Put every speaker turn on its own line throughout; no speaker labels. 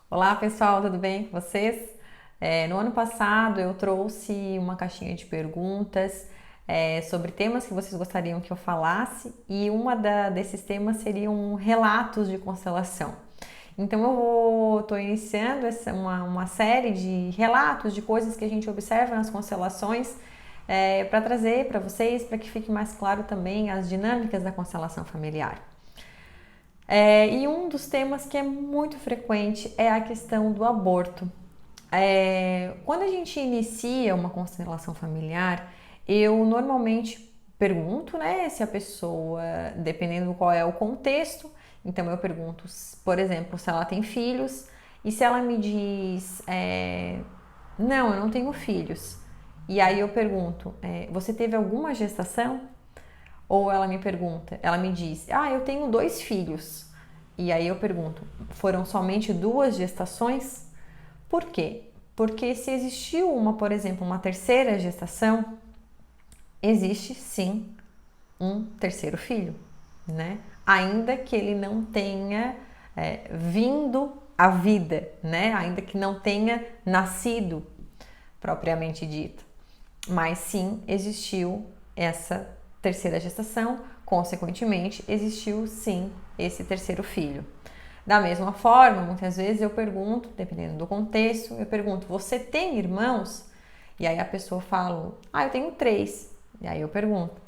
Olá pessoal, tudo bem com vocês? No ano passado eu trouxe uma caixinha de perguntas sobre temas que vocês gostariam que eu falasse e desses temas seriam relatos de constelação. Então estou iniciando uma série de relatos de coisas que a gente observa nas constelações para trazer para vocês, para que fique mais claro também as dinâmicas da constelação familiar. E um dos temas que é muito frequente é a questão do aborto. Quando a gente inicia uma constelação familiar, eu normalmente pergunto, né, se a pessoa, dependendo do qual é o contexto, então eu pergunto, por exemplo, se ela tem filhos, e se ela me diz, não, eu não tenho filhos. E aí eu pergunto, você teve alguma gestação? Ou ela me pergunta, ela me diz, eu tenho 2 filhos. E aí eu pergunto, foram somente 2 gestações? Por quê? Porque se existiu por exemplo, uma terceira gestação, existe sim um terceiro filho, né? Ainda que ele não tenha vindo à vida, né? Ainda que não tenha nascido propriamente dito. Mas sim existiu essa terceira gestação, consequentemente existiu sim esse terceiro filho. Da mesma forma, muitas vezes eu pergunto, dependendo do contexto, eu pergunto, você tem irmãos? E aí a pessoa fala, eu tenho 3. E aí eu pergunto,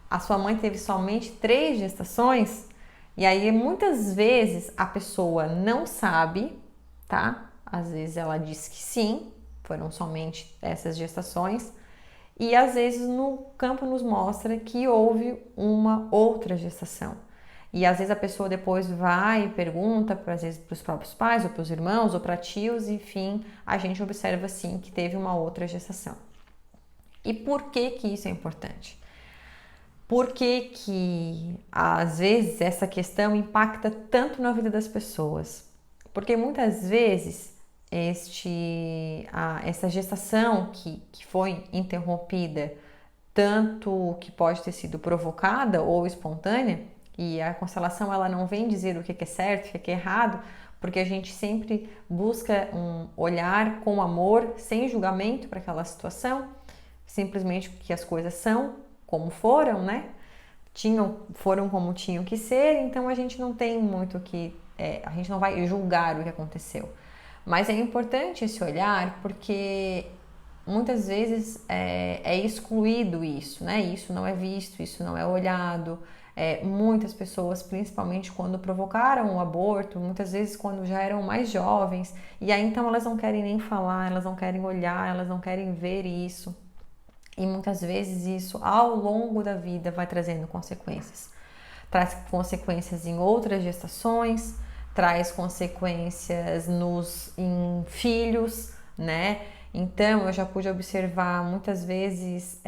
a sua mãe teve somente 3 gestações? E aí muitas vezes a pessoa não sabe, tá? Às vezes ela diz que sim, foram somente essas gestações. E às vezes no campo nos mostra que houve uma outra gestação. E às vezes a pessoa depois vai e pergunta, às vezes para os próprios pais, ou para os irmãos, ou para tios, enfim, a gente observa sim que teve uma outra gestação. E por que que isso é importante? Por que que às vezes essa questão impacta tanto na vida das pessoas? Porque muitas vezes essa gestação que foi interrompida, tanto que pode ter sido provocada ou espontânea, e a constelação ela não vem dizer o que é certo, o que é errado, porque a gente sempre busca um olhar com amor, sem julgamento para aquela situação, simplesmente porque as coisas são como foram, né? Foram como tinham que ser, então a gente não tem muito a gente não vai julgar o que aconteceu. Mas é importante esse olhar porque muitas vezes é excluído isso, né? Isso não é visto, isso não é olhado. Muitas pessoas, principalmente quando provocaram o aborto, muitas vezes quando já eram mais jovens, e aí então elas não querem nem falar, elas não querem olhar, elas não querem ver isso. E muitas vezes isso, ao longo da vida, vai trazendo consequências. Traz consequências em outras gestações, traz consequências em filhos, né? Então, eu já pude observar muitas vezes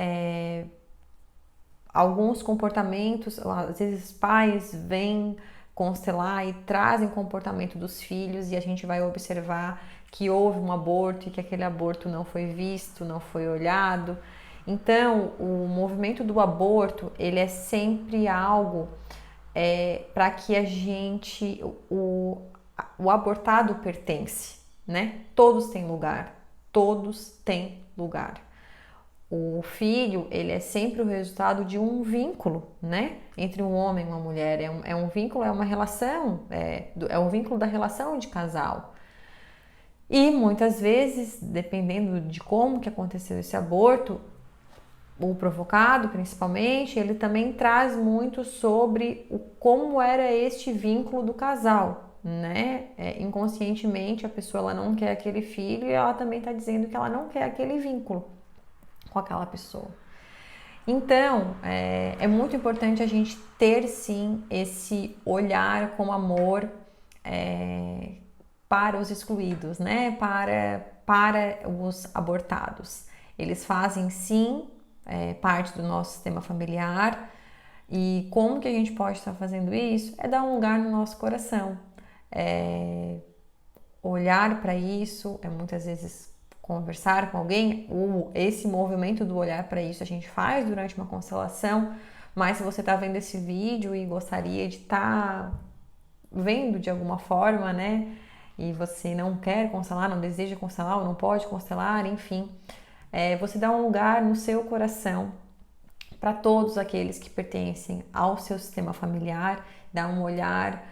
alguns comportamentos, às vezes pais vêm constelar e trazem comportamento dos filhos e a gente vai observar que houve um aborto e que aquele aborto não foi visto, não foi olhado. Então, o movimento do aborto, ele é sempre algo para que o abortado pertence, né? Todos têm lugar, todos têm lugar. O filho, ele é sempre o resultado de um vínculo, né? Entre um homem e uma mulher. É um vínculo, é uma relação, é um vínculo da relação de casal. E muitas vezes, dependendo de como que aconteceu esse aborto, o provocado principalmente, ele também traz muito sobre como era este vínculo do casal, né? Inconscientemente a pessoa ela não quer aquele filho e ela também está dizendo que ela não quer aquele vínculo com aquela pessoa. Então, é muito importante a gente ter sim esse olhar com amor para os excluídos, né? Para os abortados. Eles fazem sim parte do nosso sistema familiar. E como que a gente pode estar fazendo isso? É dar um lugar no nosso coração. Olhar para isso, muitas vezes conversar com alguém. Esse movimento do olhar para isso a gente faz durante uma constelação. Mas se você está vendo esse vídeo e gostaria de estar vendo de alguma forma, né? e você não quer constelar, não deseja constelar ou não pode constelar, enfim, você dá um lugar no seu coração para todos aqueles que pertencem ao seu sistema familiar, dá um olhar,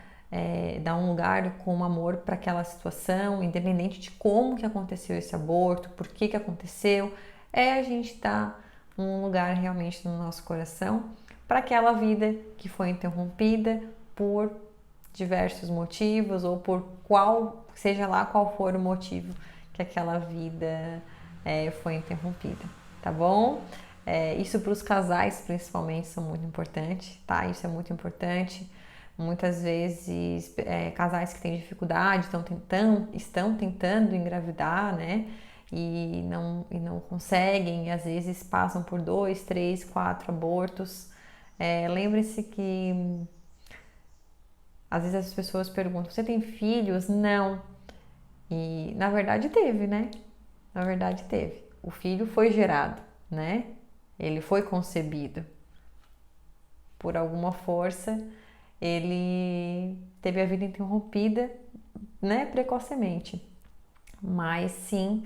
dá um lugar com amor para aquela situação, independente de como que aconteceu esse aborto, por que aconteceu, a gente dar um lugar realmente no nosso coração para aquela vida que foi interrompida por diversos motivos ou por seja lá qual for o motivo que aquela vida foi interrompida, tá bom? Isso para os casais principalmente são muito importante, tá? Isso é muito importante. Muitas vezes casais que têm dificuldade estão tentando engravidar, né? E não conseguem, e às vezes passam por 2, 3, 4 abortos. Lembre-se que às vezes as pessoas perguntam: você tem filhos? Não. E na verdade teve, né? Na verdade teve. O filho foi gerado, né? Ele foi concebido. Por alguma força, ele teve a vida interrompida, né, precocemente. Mas sim,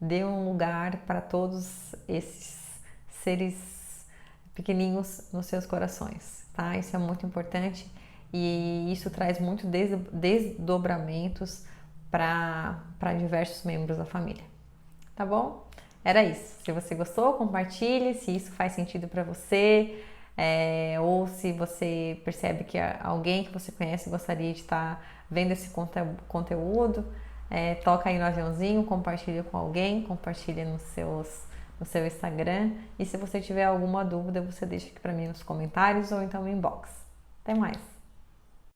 deu um lugar para todos esses seres pequenininhos nos seus corações, tá? Isso é muito importante e isso traz muito desdobramentos para diversos membros da família, tá bom? Era isso. Se você gostou, compartilhe. Se isso faz sentido para você, ou se você percebe que alguém que você conhece gostaria de estar vendo esse conteúdo, toca aí no aviãozinho, compartilha com alguém, compartilha no seu Instagram. E se você tiver alguma dúvida, você deixa aqui para mim nos comentários ou então no inbox. Até mais!